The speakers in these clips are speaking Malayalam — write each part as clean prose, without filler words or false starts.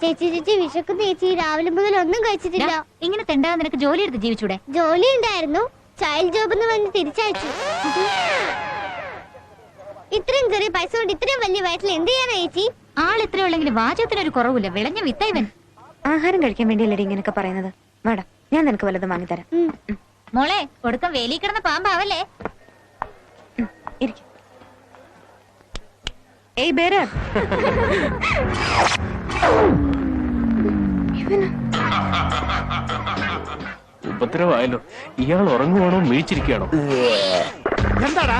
ചേച്ചി ചേച്ചി വിശക്കുന്ന ചേച്ചി, രാവിലെ മുതൽ ഒന്നും കഴിച്ചിട്ടില്ല. ഇങ്ങനെ തെണ്ടാതെ നിനക്ക് ജോലി എടുത്ത് ജീവിച്ചൂടെ? ജോലി ഉണ്ടായിരുന്നു, ചൈൽഡ് ജോബ് എന്ന് പറഞ്ഞ് തിരിച്ചയച്ചു. ഇത്രയും ചെറിയ പൈസ കൊണ്ട് ഇത്രയും വലിയ വയറ്റിൽ എന്ത് ചെയ്യാനാ ചേച്ചി? ആൾ ഇത്രയുള്ളെങ്കിൽ വാചകത്തിനൊരു കുറവില്ല. വിളഞ്ഞ വിത്തൈവൻ. ആഹാരം കഴിക്കാൻ വേണ്ടിയല്ലേ ഇങ്ങനെയൊക്കെ പറയുന്നത്? വേടാ, ഞാൻ നിനക്ക് വല്ലതും വാങ്ങിത്തരാം. മോളെ, ഒടുക്കം വേലി കിടന്ന പാമ്പാവല്ലേ? ഏയ് ബേര, ഉപദ്രവമായല്ലോ. ഇയാൾ ഉറങ്ങുവാണോ വീഴ്ചിരിക്കുകയാണോ? എന്താടാ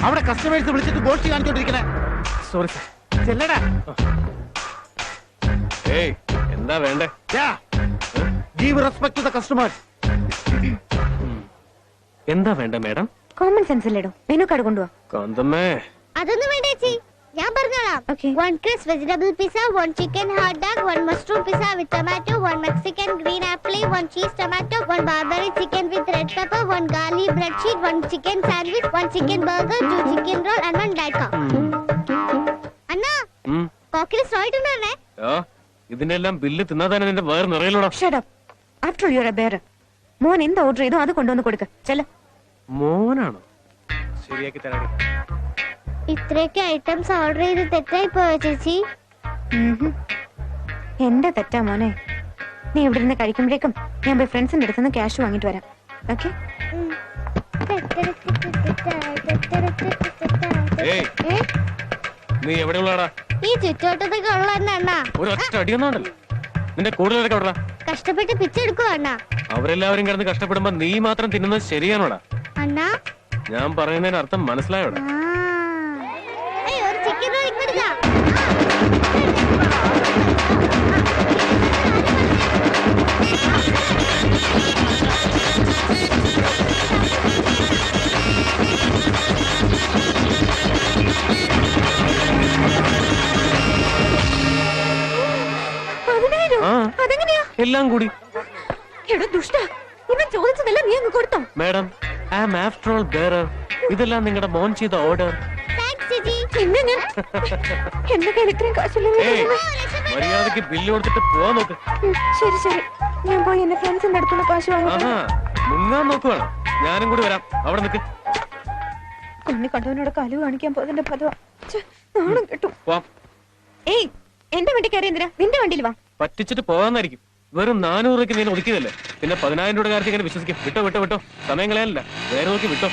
അവിടെ കസ്റ്റമേഴ്സ് വിളിച്ചിട്ട് ഗോഷ്ടി കാണിച്ചോണ്ടിരിക്കണേ? Sorry sir. ചെല്ലടാ. ഏയ്, എന്താ വേണ്ടേ? Give respect to the customers. എന്താ വേണ്ട മാഡം? കോമൺ സെൻസ് ഇല്ലടോ. മെനു കാർഡ് കൊണ്ടുവാ. കാന്തമ്മേ, അതൊന്നും വേണ്ട ചേച്ചി, ഞാൻ പറഞ്ഞോളാം. Okay. 1 crisp vegetable pizza, 1 chicken hot dog, 1 mushroom pizza with tomato, 1 Mexican green apple, 1 cheese tomato, 1 Barbary chicken with red pepper, 1 garlic bread sheet, 1 chicken sandwich, 1 chicken burger, 2 chicken roll and 1 diet coke. അണ്ണാ, കോക്കിൽ സ്ട്രോയിട്ടുണ്ടേ? ഇതിന്റെ എല്ലാം ബില്ല് തിന്നാതാണ് നിന്റെ വേറെ നിറയിലൂടെ. Shut up. After all, you're a bearer. മോൻ എന്ത് ഓർഡർ ചെയ്തോ അത് കൊണ്ടുവന്ന് കൊടുക്ക. ചെല്ല. മോനാണോ? ശരിയാക്കി തരാടി. ഇത്രയൊക്കെ ഐറ്റംസ് ഓർഡർ ചെയ്ത് തെറ്റായി പോയോ ചേച്ചി? എന്റെ തെറ്റാ മോനെ. നീ ഇവിടെ നിന്ന് കഴിക്കുമ്പോഴേക്കും ഞാൻ പോയി ഫ്രണ്ട്സിന്റെ അടുത്തുനിന്ന് ക്യാഷ് വാങ്ങിട്ട് വരാം. ഓക്കെ? നീ എവിടെയുള്ളടാ? ഈ ചുറ്റോട്ടത്തൊക്കെ ഉള്ള അണ്ണാ. ഒരു ഒറ്റ അടിയൊന്നുണ്ടല്ലോ. നിന്റെ കൂടുതലൊക്കെ എവിടാ? കഷ്ടപ്പെട്ട് പിച്ചെടുക്കുവാ അണ്ണാ. അവരെല്ലാവരും കിടന്ന് കഷ്ടപ്പെടുമ്പോ നീ മാത്രം തിന്നുന്നത് ശരിയാണോടാ? അണ്ണാ, ഞാൻ പറയുന്നതിന് അർത്ഥം മനസ്സിലായോടാ? ഒരു ചിക്കൻ റോൾ ഇങ്ങോട്ട്. എല്ലാം കൂടി. എടോ ദുഷ്ട, ഇവൻ ചോദിച്ചതെല്ലാം നീ അങ്ങ് കൊടുത്തോ? Madam, I am after all bearer. ഇതെല്ലാം നിങ്ങളുടെ മോൻ ചെയ്ത ഓർഡർ. പിന്നെ ഞാൻ എന്റെ കയ്യിൽ ഇത്രയും കാശില്ല. മര്യാദക്ക് ബില്ല് കൊടുത്തിട്ട് പോവാൻ നോക്ക്. ശരി ശരി, ഞാൻ പോയി എന്റെ ഫ്രണ്ട്സിന്റെ അടുത്തുള്ള കാശ് വാങ്ങി. ആഹാ, മുങ്ങാൻ നോക്കുവാണ്. ഞാനും കൂടി വരാം. അവിടെ നിൽക്ക്. കുഞ്ഞി കണ്ടവനോട് കാലു കാണിക്കാൻ പോയതിന്റെ പദവാ. നാണം കിട്ടും. ഏയ്, എന്റെ വണ്ടി കയറി എന്തിനാ? നിന്റെ വണ്ടിയിൽ വാ. പറ്റിച്ചിട്ട് പോകാന്നായിരിക്കും. വെറും 400 രൂപയ്ക്ക് നീ ഒതുക്കിയതല്ലേ. പിന്നെ 10,000 രൂപ കാര്യത്തിൽ ഇങ്ങനെ വിശ്വസിക്കും. വിട്ടോ വിട്ടോ വിട്ടോ, സമയം കളയാനല്ല, വേറെ നോക്കി വിട്ടോ.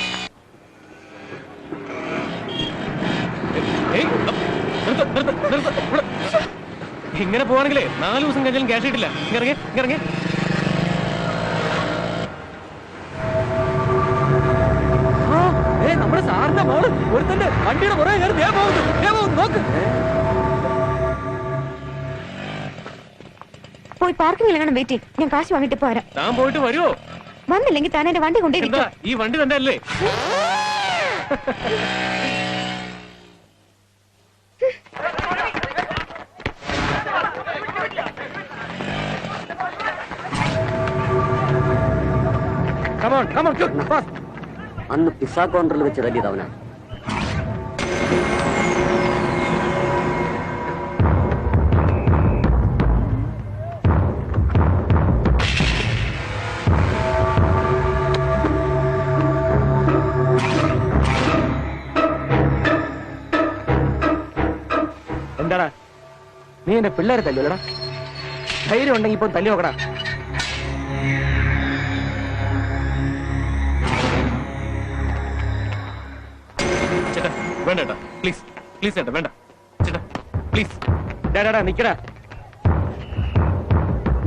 ഇങ്ങനെ പോവാണെങ്കിലേ 4 ദിവസം കഴിഞ്ഞാലും ക്യാഷ് കിട്ടില്ല. ഇറങ്ങി ഇറങ്ങി. നമ്മുടെ സാറിന്റെ മോള് ഒരുത്തന്റെ വണ്ടിയുടെ പുറകെ കയറി പോകുന്നു. നോക്ക്. പോയി പാർക്കിംഗിൽ എങ്ങനെ വെയിറ്റ് ചെയ്യും. ഞാൻ കാശ് വാങ്ങിട്ട് പോരാ. താൻ പോയിട്ട് വരുമോ? വന്നില്ലെങ്കിൽ താൻ എന്റെ വണ്ടി കൊണ്ടേ. എന്താ ഈ വണ്ടി തന്നെ അല്ലേ? അന്ന് പിസ്സ കൗണ്ടറിൽ വെച്ച് തല്ലിയതവനാ. എന്താടാ, നീ എന്റെ പിള്ളേരെ തല്ലുവല്ലടാ? ധൈര്യം ഉണ്ടെങ്കിൽ ഇപ്പൊ തല്ലി നോക്കടാ. ചേട്ടാ വേണ്ട ചേട്ടാ, പ്ലീസ് പ്ലീസ് ചേട്ടാ, വേണ്ട ചേട്ടാ, പ്ലീസ്. ഡാടാ നിക്കടാ.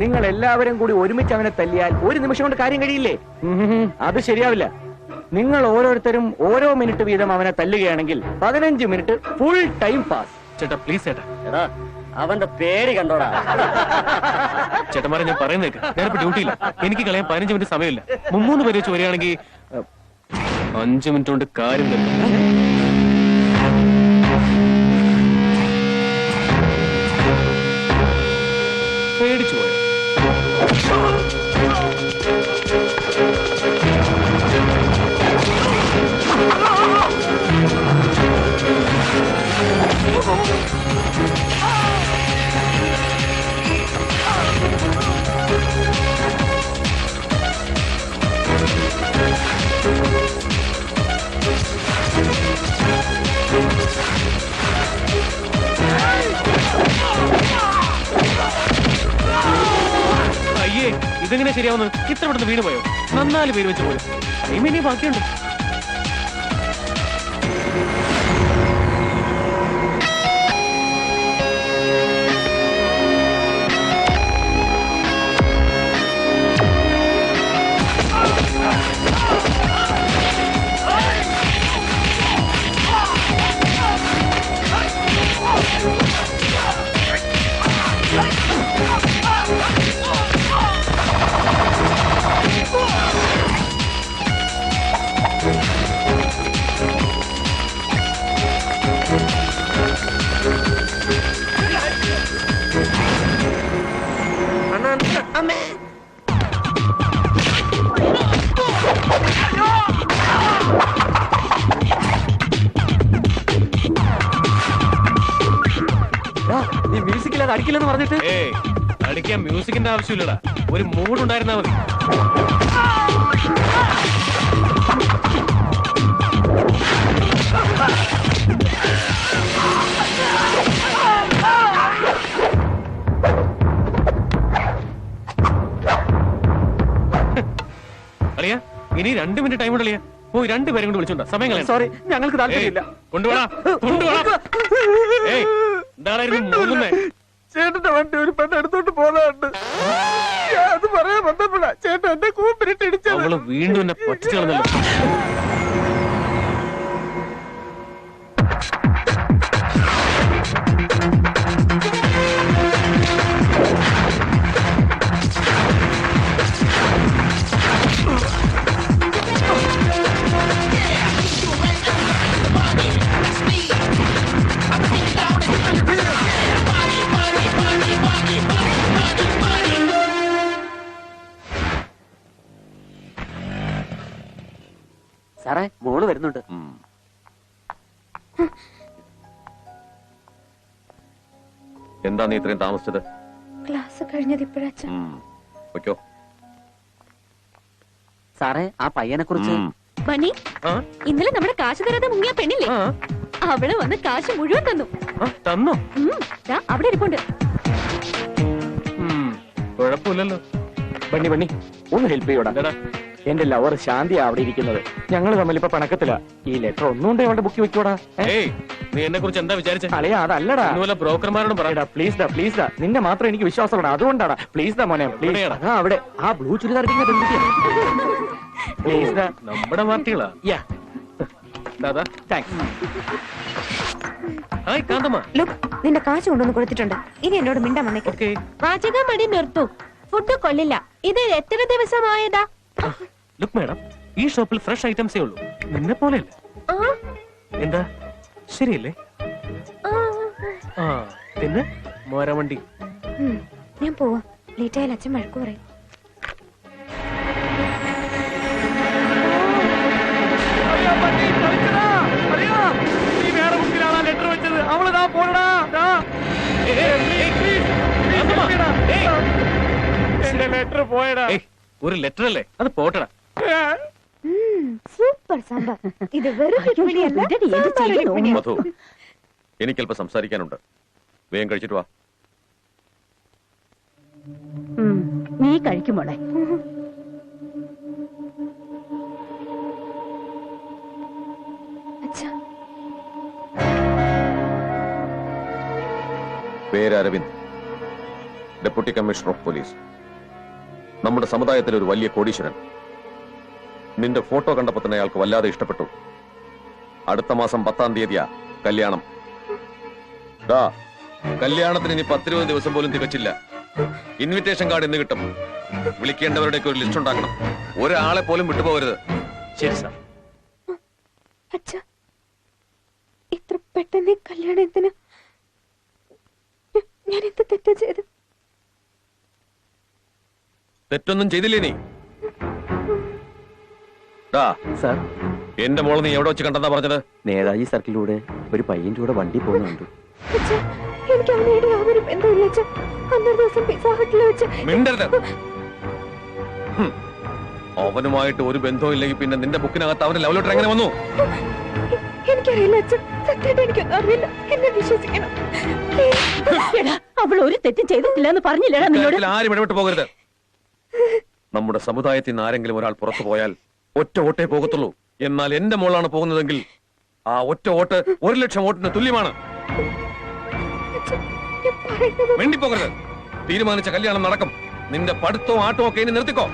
നിങ്ങൾ എല്ലാവരും കൂടി ഒരുമിച്ച് അവനെ തല്ലിയാൽ ഒരു നിമിഷം കൊണ്ട് കാര്യം കഴിയില്ലേ? അത് ശരിയാവില്ല. നിങ്ങൾ ഓരോരുത്തരും ഓരോ മിനിറ്റ് വീതം അവനെ തല്ലുകയാണെങ്കിൽ 15 മിനിറ്റ് ഫുൾ ടൈം പാസ്. ചേട്ടാ പ്ലീസ് ചേട്ടാ. എടാ, അവന്റെ പേര് കണ്ടോടാ. ചേട്ടന്മാരെ ഞാൻ പറയുന്നേക്ക്, ഞാനിപ്പോ ഡ്യൂട്ടിയില്ല. എനിക്ക് കളയാൻ 15 മിനിറ്റ് സമയമില്ല. 3 പേര് വെച്ച് വരികയാണെങ്കിൽ 5 മിനിറ്റ് കൊണ്ട് കാര്യം തരും. പേടിച്ചു പോയോ? ഇതെങ്ങനെ ശരിയാവുന്നത്? ഇത്ര പെട്ടെന്ന് വീണ് പോയോ? 4 പേര് വെച്ച് പോലും ടൈം ഇനി ബാക്കിയുണ്ട്. നീ മ്യൂസിക്കില്ലാതെ അടിക്കില്ലെന്ന് പറഞ്ഞിട്ട്. അടിക്കാൻ മ്യൂസിക്കിന്റെ ആവശ്യമില്ലടാ, ഒരു മൂഡ് ഉണ്ടായിരുന്നാ മതി. അളിയാ ഇനി 2 മിനിറ്റ് ടൈം ഉണ്ടല്ലേ? പോയി 2 പേരും കൊണ്ട് വിളിച്ചോണ്ടാ സമയം കളയാം. സോറി, ഞങ്ങൾക്ക് താല്പര്യമില്ല. കൊണ്ടുപോടാ. എന്താണായിരുന്നു മൂന്നുന്നേ? ചേട്ടന്റെ വണ്ടി ഒരു പെണ്ണ് എടുത്തോണ്ട് പോകുന്നുണ്ട്. അത് പറയാൻ വന്നപ്പോഴാ ചേട്ടൻ എന്റെ കൂപ്പിലിട്ട് ഇടിച്ചത്. അവള് വീണ്ടും എന്നെ പറ്റിച്ചു കളഞ്ഞല്ലോ. സാറേ, മോള് വരുന്നുണ്ട്. എന്താ നീ ഇത്രയും താമസിച്ചത്? ക്ലാസ് കഴിഞ്ഞത് ഇപ്പോഴാച്ച. വെക്കോ. സാറേ, ആ പയ്യനെ കുറിച്ച്. ബണ്ണി, ഇന്നലെ നമ്മുടെ കാശ് തരാതെ മുങ്ങിയ പെണ്ണില്ലേ, അവള് വന്ന് കാശ് മുഴുവൻ തന്നു. തന്നോ? അവിടെ ഇരിപ്പുണ്ട്. കുഴപ്പമില്ലല്ലോ. ബണ്ണി ബണ്ണി, ഒന്ന് ഹെൽപ്പ് ചെയ്യോടാ. എന്റെ ലവർ ശാന്തിയാ അവിടെ ഇരിക്കുന്നത്. ഞങ്ങൾ തമ്മിൽ ഇപ്പൊ പണക്കത്തില്ല. ഈ ലെറ്റർ ഒന്നുകൊണ്ട് അവളുടെ ബുക്ക് വെക്കോടാ. നീ എന്നെ കുറിച്ച് എന്താ വിചാരിച്ചേ? അളിയാ, അതല്ലടാ. ബ്രോക്കർമാരോട് പറയടാ. പ്ലീസ് ഡാ, പ്ലീസ് ഡാ. നിന്നെ മാത്രം എനിക്ക് വിശ്വാസമാണ്, അതുകൊണ്ടാടാ. പ്ലീസ് ഡാ മോനെ, പ്ലീസ്. അവിടെ ആ ബ്ലൂ ചുരിദാർ ഇരിക്കുന്ന പെൺകുട്ടിയാ. പ്ലീസ് ഡാ. നമ്മുടെ പാർട്ടികളാ. ദാദാ, താങ്ക്സ്. ഹായ് കാന്തമ്മ. ലുക്ക്, നിന്റെ കാശ് കൊണ്ടുവന്ന് കൊടുത്തിട്ടുണ്ട്. ഇനി എന്നോട് മിണ്ടാൻ വന്നേക്കേ. പാചകം മടി നിർത്തൂ. ഫുഡ് കൊള്ളില്ല. ഇത് എത്ര ദിവസമായതാ? ലുക്ക് മാഡം, ഈ ഷോപ്പിൽ ഫ്രഷ് ഐറ്റംസേ ഉള്ളൂ, നിന്നെ പോലെയല്ല. എന്താ ശരിയല്ലേ? പിന്നെ മോരവണ്ടി. ഞാൻ പോവാ, ലേറ്റ് ആയാൽ അച്ഛൻ വഴക്ക് പറയും. ലെറ്റർ വെച്ചത് അവള് പോടാ. ലെറ്റർ പോയടാ. ഒരു ലെറ്റർ അല്ലേ, അത് പോട്ടടാ. സൂപ്പർ സാമ്പാർ. ഇത് വെറും മധു, എനിക്കല്പം സംസാരിക്കാനുണ്ട്. വേഗം കഴിച്ചിട്ട് വാ. നീ കഴിക്കുമോളെ. പേര് Aravind, deputy commissioner of police. നമ്മുടെ സമുദായത്തിലെ ഒരു വലിയ കോടീശ്വരൻ. നിന്റെ ഫോട്ടോ കണ്ടപ്പോ തന്നെ അയാൾക്ക് വല്ലാതെ ഇഷ്ടപ്പെട്ടു. അടുത്ത മാസം 10-ാം തീയതിയാ കല്യാണം. കല്യാണത്തിന് ഇനി 10-20 ദിവസം പോലും തികച്ചില്ല. ഇൻവിറ്റേഷൻ കാർഡ് ഇന്ന് കിട്ടും. വിളിക്കേണ്ടവരുടെയൊക്കെ ഒരു ലിസ്റ്റ് ഉണ്ടാക്കണം. ഒരാളെ പോലും വിട്ടുപോകരുത്. ശരി സാർ. ഇത്ര പെട്ടെന്ന് കല്യാണത്തിന് ഞാൻ എന്ത് തെറ്റാ ചെയ്ത്? തെറ്റൊന്നും ചെയ്തില്ലേ നീ? സാർ, എന്റെ മോള് നീ എവിടെ വെച്ച് കണ്ടെന്നാ പറഞ്ഞത്? നേതാജി സർക്കിളിലൂടെ ഒരു പയ്യന്റെ കൂടെ വണ്ടി പോകുന്നുണ്ട്. എനിക്ക് അവനോട് യാതൊരു ബന്ധമില്ല. അന്നൊരു ദിവസം പിസ്സ ഹട്ടിൽ വെച്ച്. മിണ്ടരുത്. അവനുമായിട്ട് ഒരു ബന്ധവും ഇല്ലെങ്കിൽ പിന്നെ നിന്റെ ബുക്കിനകത്ത് അവന്റെ ലവ് ലെറ്റർ എങ്ങനെ വന്നു? എനിക്കറിയില്ല അച്ഛൻ, സത്യമായിട്ട് എനിക്കൊന്നും അറിയില്ല. എന്നെ വിശ്വസിക്കണം. അവൾ ഒരു തെറ്റും ചെയ്തിട്ടില്ല എന്ന് പറഞ്ഞില്ലടാ നിന്നോട്. ആരും ഇടപെട്ട് പോകരുത്. നമ്മുടെ സമുദായത്തിൽ നിന്ന് ആരെങ്കിലും ഒരാൾ പുറത്തു പോയാൽ ഒറ്റ വോട്ടേ പോകത്തുള്ളൂ. എന്നാൽ എന്റെ മോളാണ് പോകുന്നതെങ്കിൽ ആ ഒറ്റ വോട്ട് 1,00,000 വോട്ടിന് തുല്യമാണ്. വേണ്ടിപ്പോകരുത്. തീരുമാനിച്ച കല്യാണം നടക്കും. നിന്റെ പഠിത്തവും ആട്ടവും ഒക്കെ ഇനി നിർത്തിക്കോ.